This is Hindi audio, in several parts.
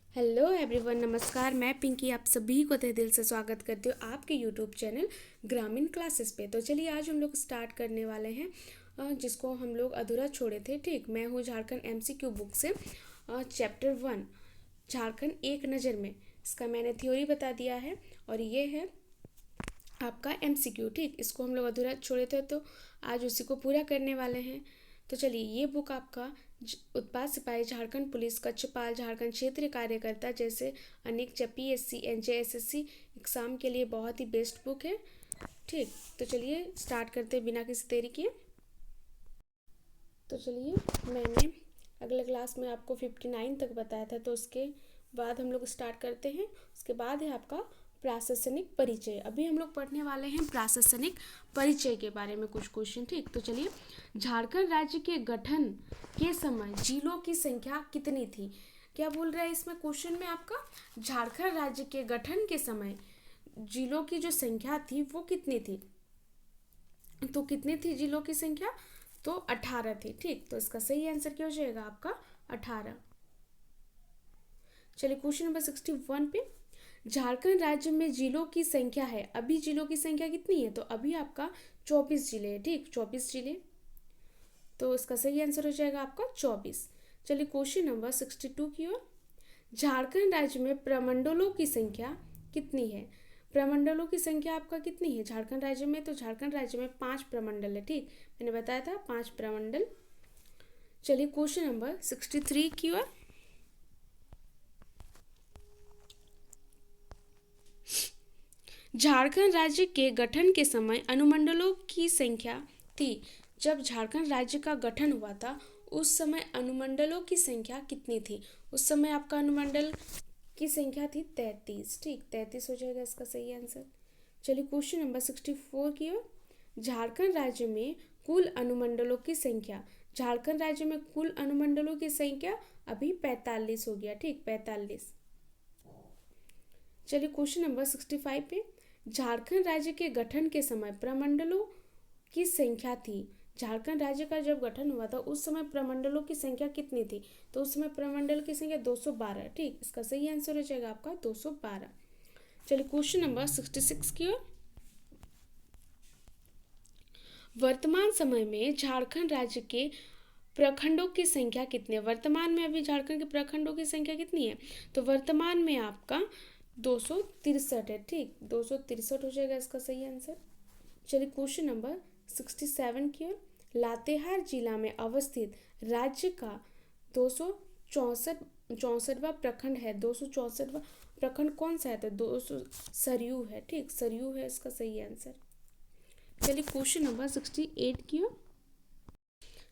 हेलो एवरीवन, नमस्कार। मैं पिंकी आप सभी को तहे दिल से स्वागत करती हूँ आपके यूट्यूब चैनल ग्रामीण क्लासेस पे। तो चलिए आज हम लोग स्टार्ट करने वाले हैं जिसको हम लोग अधूरा छोड़े थे। ठीक, मैं हूँ झारखंड एमसीक्यू बुक से चैप्टर 1 झारखंड एक नज़र में। इसका मैंने थ्योरी बता दिया है और ये है आपका एमसीक्यू। ठीक, इसको हम लोग अधूरा छोड़े थे तो आज उसी को पूरा करने वाले हैं। तो चलिए, ये बुक आपका उत्पाद सिपाही, झारखंड पुलिस, कक्षपाल, झारखंड क्षेत्रीय कार्यकर्ता जैसे अनेक पीएससी एनजेएसएससी एग्ज़ाम के लिए बहुत ही बेस्ट बुक है। ठीक, तो चलिए स्टार्ट करते हैं बिना किसी देरी किए। तो चलिए, मैंने अगले क्लास में आपको 59 तक बताया था, तो उसके बाद हम लोग स्टार्ट करते हैं। उसके बाद है आपका प्रशासनिक परिचय। अभी हम लोग पढ़ने वाले हैं प्रशासनिक परिचय के बारे में कुछ क्वेश्चन। ठीक, तो चलिए, झारखंड राज्य के गठन के समय जिलों की संख्या कितनी थी? क्या बोल रहा है इसमें क्वेश्चन में आपका? झारखंड राज्य के गठन के समय जिलों की जो संख्या थी वो कितनी थी? तो कितनी थी जिलों की संख्या? तो 18 थी। ठीक, तो इसका सही आंसर क्या हो जाएगा आपका? 18। चलिए क्वेश्चन नंबर 61 पे, झारखंड राज्य में जिलों की संख्या है, अभी जिलों की संख्या कितनी है? तो अभी आपका 24 जिले हैं। ठीक, 24 जिले, तो इसका सही आंसर हो जाएगा आपका 24। चलिए क्वेश्चन नंबर 62 की ओर, झारखंड राज्य में प्रमंडलों की संख्या कितनी है? प्रमंडलों की संख्या आपका कितनी है झारखंड राज्य में? तो झारखंड राज्य में 5 प्रमंडल है। ठीक, मैंने बताया था 5 प्रमंडल। चलिए क्वेश्चन नंबर 63 की ओर, झारखंड राज्य के गठन के समय अनुमंडलों की संख्या थी। जब झारखंड राज्य का गठन हुआ था उस समय अनुमंडलों की संख्या कितनी थी? उस समय आपका अनुमंडल की संख्या थी 33। ठीक, 33 हो जाएगा इसका सही आंसर। चलिए क्वेश्चन नंबर 64 की ओर, झारखंड राज्य में कुल अनुमंडलों की संख्या। झारखंड राज्य में कुल अनुमंडलों की संख्या अभी 45 हो गया। ठीक, 45। चलिए क्वेश्चन नंबर 65 पे, झारखंड राज्य के गठन के समय प्रमंडलों की संख्या थी। झारखंड राज्य का जब गठन हुआ था उस समय प्रमंडलों की संख्या कितनी थी? तो उस समय प्रमंडल की संख्या 212। ठीक, इसका सही आंसर हो जाएगा आपका 212। चलिए क्वेश्चन नंबर 66 की ओर, वर्तमान समय में झारखंड राज्य के प्रखंडों की संख्या कितनी है? वर्तमान में अभी झारखंड के प्रखंडों की संख्या कितनी है? तो वर्तमान में आपका 263 है। ठीक, 263 हो जाएगा इसका सही आंसर। चलिए क्वेश्चन नंबर 67 की ओर, लातेहार जिला में अवस्थित राज्य का 264वां प्रखंड है। 264वां प्रखंड कौन सा है? तो 200 सरयू है। ठीक, सरयू है इसका सही आंसर। चलिए क्वेश्चन नंबर 68 की ओर,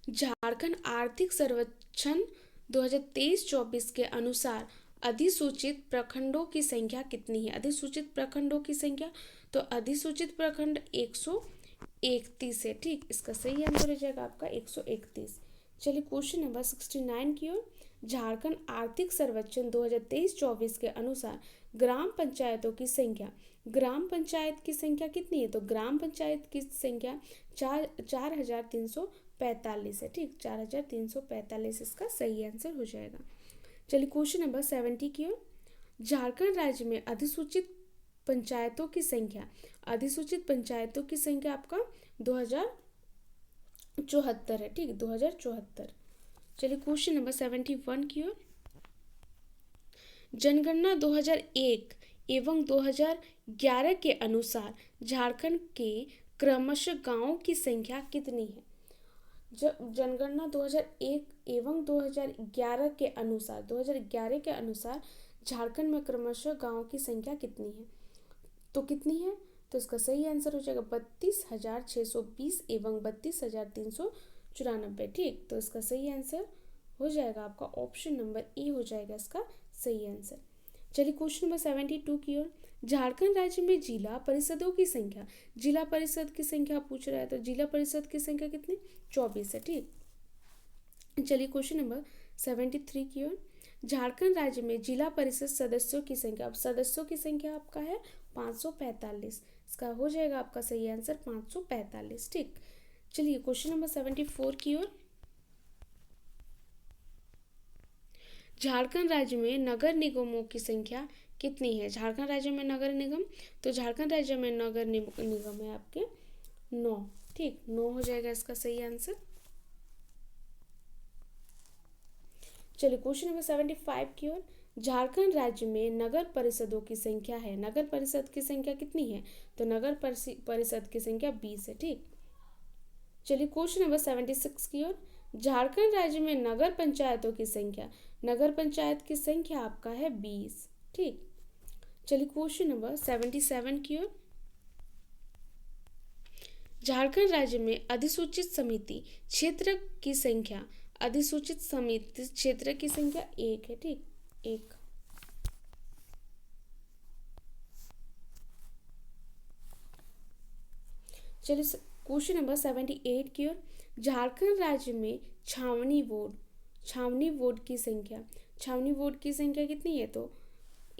झारखंड आर्थिक सर्वेक्षण 2023-24 के अनुसार अधिसूचित प्रखंडों की संख्या कितनी है? अधिसूचित प्रखंडों की संख्या, तो अधिसूचित प्रखंड 131 है। ठीक, इसका सही आंसर हो जाएगा आपका 131। चलिए क्वेश्चन नंबर 69 की ओर, झारखंड आर्थिक सर्वेक्षण 2023-24 के अनुसार ग्राम पंचायतों की संख्या। ग्राम पंचायत की संख्या कितनी है? तो ग्राम पंचायत की संख्या 4345 है। ठीक, 4345 इसका सही आंसर हो जाएगा। चलिए क्वेश्चन नंबर 70 की ओर, झारखंड राज्य में अधिसूचित पंचायतों की संख्या। अधिसूचित पंचायतों की संख्या आपका 2074 है। ठीक, 2074। चलिए क्वेश्चन नंबर 71 की ओर, जनगणना 2001 एवं 2011 के अनुसार झारखंड के क्रमशः गांवों की संख्या कितनी है? जब जनगणना 2001 एवं 2011 के अनुसार झारखंड में क्रमशः गांवों की संख्या कितनी है? तो कितनी है? तो इसका सही आंसर हो जाएगा 32,620 एवं 32,394। ठीक, तो इसका सही आंसर हो जाएगा आपका ऑप्शन नंबर ए हो जाएगा इसका सही आंसर। चलिए क्वेश्चन नंबर 72 की ओर, झारखंड राज्य में जिला परिषदों की संख्या। जिला परिषद की संख्या पूछ रहा है, तो जिला परिषद की संख्या कितनी? 24 है। ठीक, चलिए क्वेश्चन नंबर 73 की ओर, झारखंड राज्य में जिला परिषद सदस्यों की संख्या। अब सदस्यों की संख्या आपका है 545। इसका हो जाएगा आपका सही आंसर 545। ठीक, चलिए क्वेश्चन नंबर 74 की ओर, झारखंड राज्य में नगर निगमों की संख्या कितनी है? झारखंड राज्य में नगर निगम, तो झारखंड राज्य में नगर निगम है आपके 9। ठीक, 9 हो जाएगा इसका सही आंसर। चलिए क्वेश्चन नंबर 75 की ओर। झारखंड राज्य में नगर परिषदों की संख्या है, नगर परिषद की संख्या कितनी है? तो नगर परिषद की संख्या 20 है। ठीक, चलिए क्वेश्चन नंबर 76 की ओर। झारखंड राज्य में नगर पंचायतों की संख्या, नगर पंचायत की संख्या आपका है 20। ठीक, चलिए क्वेश्चन नंबर 77 की ओर। झारखंड राज्य में अधिसूचित समिति क्षेत्र की संख्या, अधिसूचित समिति क्षेत्र की संख्या 1 है। ठीक, 1। चलिए क्वेश्चन नंबर 78 की ओर। झारखंड राज्य में छावनी बोर्ड की संख्या, छावनी बोर्ड की संख्या कितनी है? तो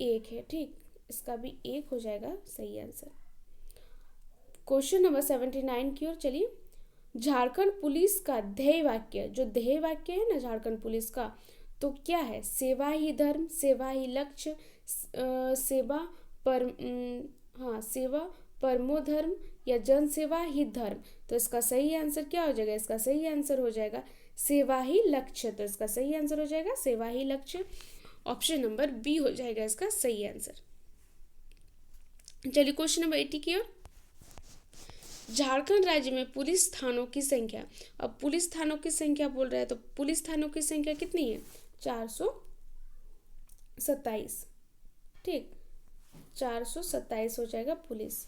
1 है। ठीक, इसका भी 1 हो जाएगा सही आंसर। क्वेश्चन नंबर 79 की ओर चलिए। झारखंड पुलिस का ध्येय वाक्य, जो ध्येय वाक्य है ना झारखंड पुलिस का, तो क्या है? सेवा ही धर्म, सेवा ही लक्ष्य, सेवा पर सेवा परमो धर्म, या जन सेवा ही धर्म। तो इसका सही आंसर क्या हो जाएगा? इसका सही आंसर हो जाएगा सेवा ही लक्ष्य। तो इसका सही आंसर हो जाएगा सेवा ही लक्ष्य। ऑप्शन नंबर बी हो जाएगा इसका सही आंसर। चलिए क्वेश्चन नंबर 80 की ओर। झारखंड राज्य में पुलिस थानों की संख्या, अब पुलिस थानों की संख्या बोल रहा है, तो पुलिस थानों की संख्या कितनी है? 427। ठीक, 427 हो जाएगा पुलिस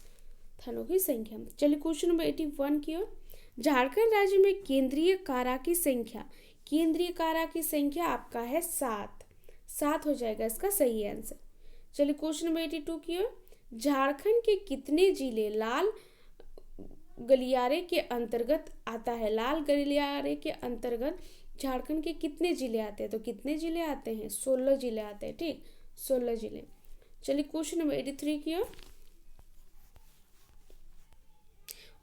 थानों की संख्या। चलिए क्वेश्चन नंबर 81 की ओर। झारखंड राज्य में केंद्रीय कारा की संख्या, केंद्रीय कारा की संख्या आपका है 7 हो जाएगा इसका सही आंसर। चलिए क्वेश्चन नंबर 82 की ओर। झारखंड के कितने जिले लाल गलियारे के अंतर्गत आता है? लाल गलियारे के अंतर्गत झारखंड के कितने जिले आते हैं? तो कितने जिले आते हैं? 16 जिले आते हैं। ठीक, 16 जिले। चलिए क्वेश्चन नंबर 83 की ओर।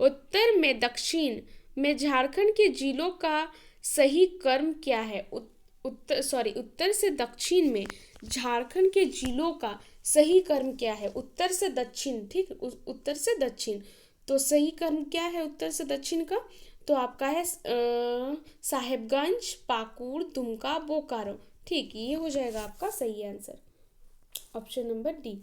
उत्तर में दक्षिण में झारखंड के जिलों का सही क्रम क्या है? उत्तर से दक्षिण में झारखंड के जिलों का सही क्रम क्या है? उत्तर से दक्षिण। ठीक, उत्तर से दक्षिण, तो सही क्रम क्या है उत्तर से दक्षिण का? तो आपका है साहेबगंज, पाकुड़, दुमका, बोकारो। ठीक, ये हो जाएगा आपका सही आंसर, ऑप्शन नंबर डी।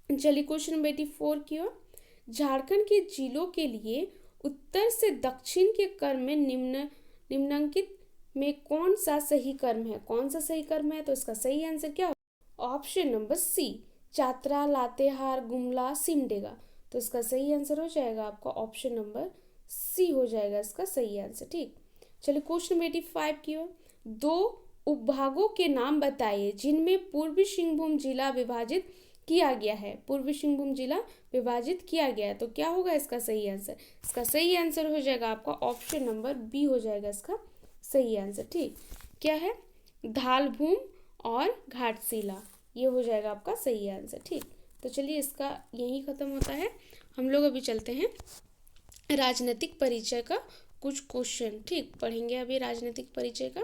चलिए क्वेश्चन नंबर 84 की ओर। झारखंड के जिलों के लिए उत्तर से दक्षिण के क्रम में निम्नलिखित में कौन सा सही क्रम है? कौन सा सही क्रम है? तो इसका सही आंसर क्या होगा? Option number C, Chatra, Latehar, Gumla, Simdega. तो इसका सही आंसर हो जाएगा आपका ऑप्शन नंबर सी हो जाएगा इसका सही आंसर। ठीक, चलिए क्वेश्चन नंबर 85 की ओर। 2 उपभागों के नाम बताइए जिनमें पूर्वी सिंहभूम जिला विभाजित किया गया है, पूर्वी सिंहभूम जिला विभाजित किया गया है। तो क्या होगा इसका सही आंसर? इसका सही आंसर हो जाएगा आपका ऑप्शन नंबर बी हो जाएगा इसका सही आंसर। ठीक, क्या है? धालभूम और घाटशिला, ये हो जाएगा आपका सही आंसर। ठीक, तो चलिए इसका यही खत्म होता है। हम लोग अभी चलते हैं राजनीतिक परिचय का कुछ क्वेश्चन। ठीक, पढ़ेंगे अभी राजनीतिक परिचय का।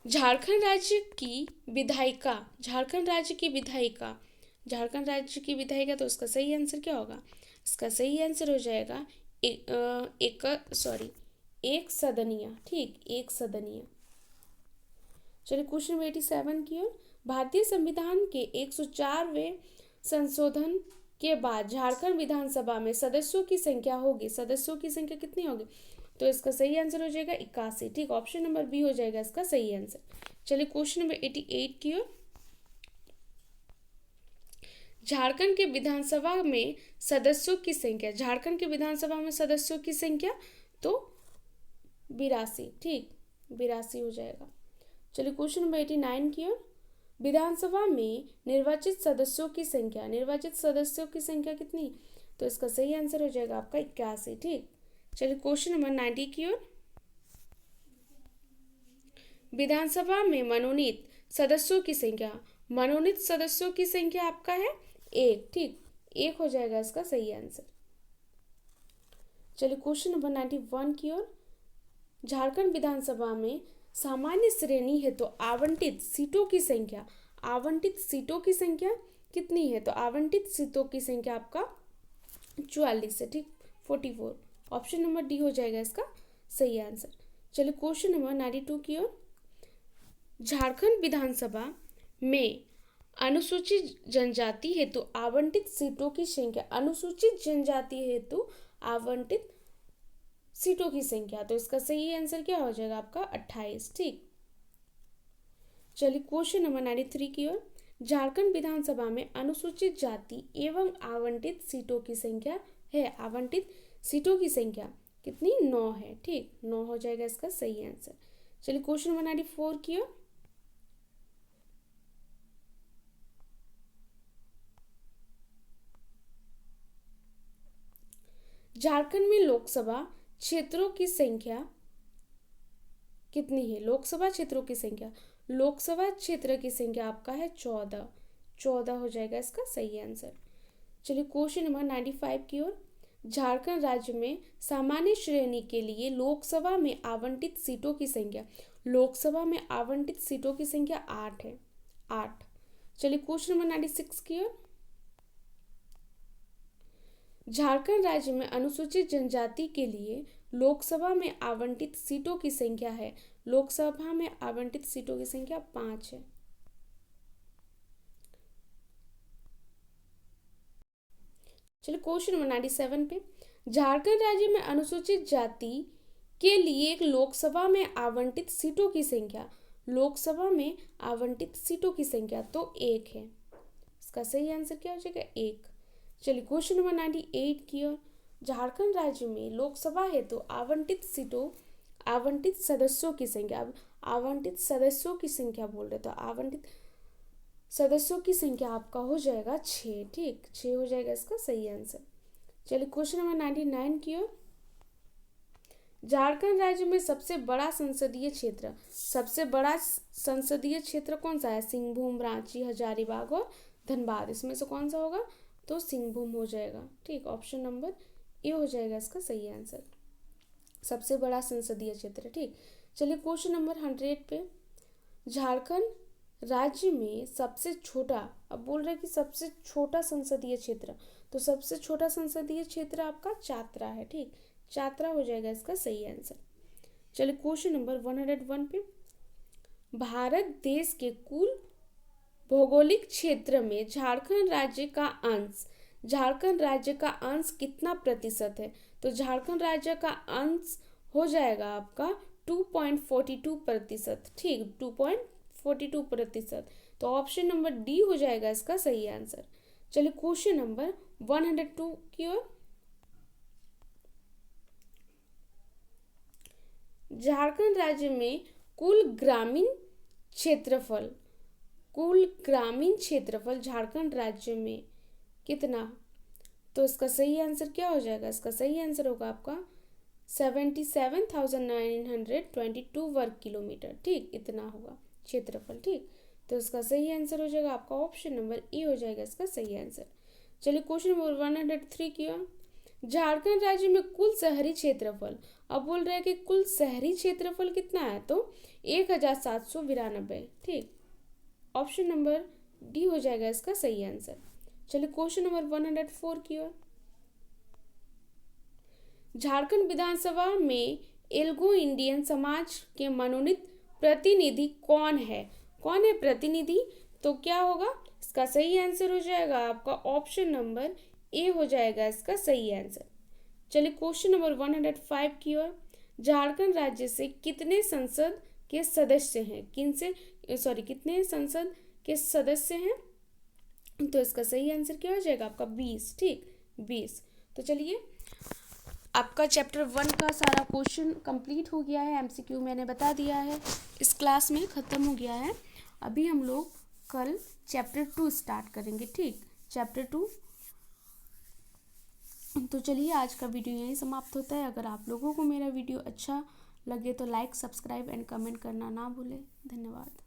झारखंड राज्य की विधायिका, झारखंड राज्य की विधायिका, झारखंड राज्य की विधायिका, तो इसका सही आंसर क्या होगा? इसका सही आंसर हो जाएगा एक सदनीय। ठीक, एक सदनीय। चलिए क्वेश्चन नंबर 87 की ओर। भारतीय संविधान के 104वें संशोधन के बाद झारखंड विधानसभा में सदस्यों की संख्या होगी, सदस्यों की संख्या कितनी होगी? तो इसका सही आंसर हो जाएगा 81। ठीक, ऑप्शन नंबर बी हो जाएगा इसका सही आंसर। चलिए क्वेश्चन नंबर 88 की ओर। झारखंड के विधानसभा में सदस्यों की संख्या, झारखंड के विधानसभा में सदस्यों की संख्या तो 82। ठीक, 82 हो जाएगा। चलिए क्वेश्चन नंबर 89 की ओर। विधानसभा में निर्वाचित सदस्यों की संख्या, निर्वाचित सदस्यों की संख्या कितनी? तो इसका सही आंसर हो जाएगा आपका 81। ठीक, चलिए क्वेश्चन नंबर 90 की ओर। विधानसभा में मनोनीत सदस्यों की संख्या, मनोनीत सदस्यों की संख्या आपका है 1। ठीक, 1 हो जाएगा इसका सही आंसर। चलिए क्वेश्चन नंबर 91 की ओर। झारखंड विधानसभा में सामान्य श्रेणी है तो आवंटित सीटों की संख्या, आवंटित सीटों की संख्या कितनी है? तो आवंटित सीटों की संख्या आपका 44 है, ठीक, 44। ऑप्शन नंबर डी हो जाएगा इसका सही आंसर। चलिए क्वेश्चन नंबर 92 की ओर। झारखंड विधानसभा में अनुसूचित जनजाति हेतु आवंटित सीटों की संख्या, अनुसूचित जनजाति हेतु आवंटित सीटों की संख्या, तो इसका सही आंसर क्या हो जाएगा आपका 28, ठीक। चलिए क्वेश्चन नंबर 93 की ओर। झारखंड विधानसभा में अनुसूचित जाति एवं आवंटित सीटों की संख्या है, आवंटित सीटों की संख्या कितनी? 9 है, ठीक, 9 हो जाएगा इसका सही आंसर। चलिए क्वेश्चन नंबर 94 की ओर। झारखंड में लोकसभा क्षेत्रों की संख्या कितनी है? लोकसभा क्षेत्रों की संख्या, लोकसभा क्षेत्र की संख्या आपका है 14, 14 हो जाएगा इसका सही आंसर। चलिए क्वेश्चन नंबर 95 की ओर। झारखंड राज्य में सामान्य श्रेणी के लिए लोकसभा में आवंटित सीटों की संख्या, लोकसभा में आवंटित सीटों की संख्या 8 है, 8। चलिए क्वेश्चन नंबर 96 की ओर। झारखंड राज्य में अनुसूचित जनजाति के लिए लोकसभा में आवंटित सीटों की संख्या है, लोकसभा में आवंटित सीटों की संख्या 5 है। चलिए क्वेश्चन नंबर 97 पे। झारखंड राज्य में अनुसूचित जाति के लिए लोकसभा में आवंटित सीटों की संख्या, लोकसभा में आवंटित सीटों की संख्या तो 1 है, इसका सही आंसर क्या हो जाएगा? 1। चलिए क्वेश्चन नंबर 98 की ओर। झारखंड राज्य में लोकसभा हेतु आवंटित सीटों, आवंटित सदस्यों की संख्या, आवंटित सदस्यों की संख्या बोल रहे तो आवंटित सदस्यों की संख्या आपका हो जाएगा 6, ठीक, 6 हो जाएगा इसका सही आंसर। चलिए क्वेश्चन नंबर 99 की ओर। झारखंड राज्य में सबसे बड़ा संसदीय क्षेत्र, सबसे बड़ा संसदीय क्षेत्र कौन सा है? सिंहभूम, रांची, हजारीबाग और धनबाद, इसमें से कौन सा होगा? तो सिंहभूम हो जाएगा, ठीक, ऑप्शन नंबर ए हो जाएगा इसका सही आंसर, सबसे बड़ा संसदीय क्षेत्र, ठीक। चलिए क्वेश्चन नंबर 100 पे। झारखंड राज्य में सबसे छोटा, अब बोल रहे कि सबसे छोटा संसदीय क्षेत्र, तो सबसे छोटा संसदीय क्षेत्र आपका चातरा है, ठीक, चातरा हो जाएगा इसका सही आंसर। चलिए क्वेश्चन नंबर 101 पे। भारत देश के कुल भौगोलिक क्षेत्र में झारखंड राज्य का अंश, झारखंड राज्य का अंश कितना प्रतिशत है? तो झारखंड राज्य का अंश हो जाएगा आपका 2.42%, ठीक, 2.42%, तो ऑप्शन नंबर डी हो जाएगा इसका सही आंसर। चलिए क्वेश्चन नंबर 102 की ओर। झारखंड राज्य में कुल ग्रामीण क्षेत्रफल, कुल ग्रामीण क्षेत्रफल झारखंड राज्य में कितना? तो इसका सही आंसर क्या हो जाएगा? इसका सही आंसर होगा आपका 77,922 वर्ग किलोमीटर, ठीक, इतना होगा क्षेत्रफल, ठीक, तो इसका सही आंसर हो जाएगा आपका ऑप्शन नंबर ए हो जाएगा इसका सही आंसर। चलिए क्वेश्चन नंबर 103 की ओर। झारखंड राज्य में कुल शहरी क्षेत्रफल, अब बोल रहे हैं कि कुल शहरी क्षेत्रफल कितना है? तो 1792, ठीक, ऑप्शन नंबर डी हो जाएगा इसका सही आंसर। चलिए क्वेश्चन नंबर 104 की ओर। झारखंड विधानसभा में एल्गो इंडियन समाज के मनोनीत प्रतिनिधि कौन है? कौन है प्रतिनिधि? तो क्या होगा? इसका सही आंसर हो जाएगा आपका ऑप्शन नंबर ए हो जाएगा इसका सही आंसर। चलिए क्वेश्चन नंबर 105 की ओर। झारखंड राज्य से कितने संसद के सदस्य हैं? कितने संसद के सदस्य हैं? तो इसका सही आंसर क्या हो जाएगा आपका 20, ठीक, 20। तो चलिए आपका चैप्टर 1 का सारा क्वेश्चन कंप्लीट हो गया है, एमसीक्यू मैंने बता दिया है, इस क्लास में ख़त्म हो गया है। अभी हम लोग कल चैप्टर 2 स्टार्ट करेंगे, ठीक, चैप्टर 2। तो चलिए आज का वीडियो यहीं समाप्त होता है। अगर आप लोगों को मेरा वीडियो अच्छा लगे तो लाइक, सब्सक्राइब एंड कमेंट करना ना भूलें। धन्यवाद।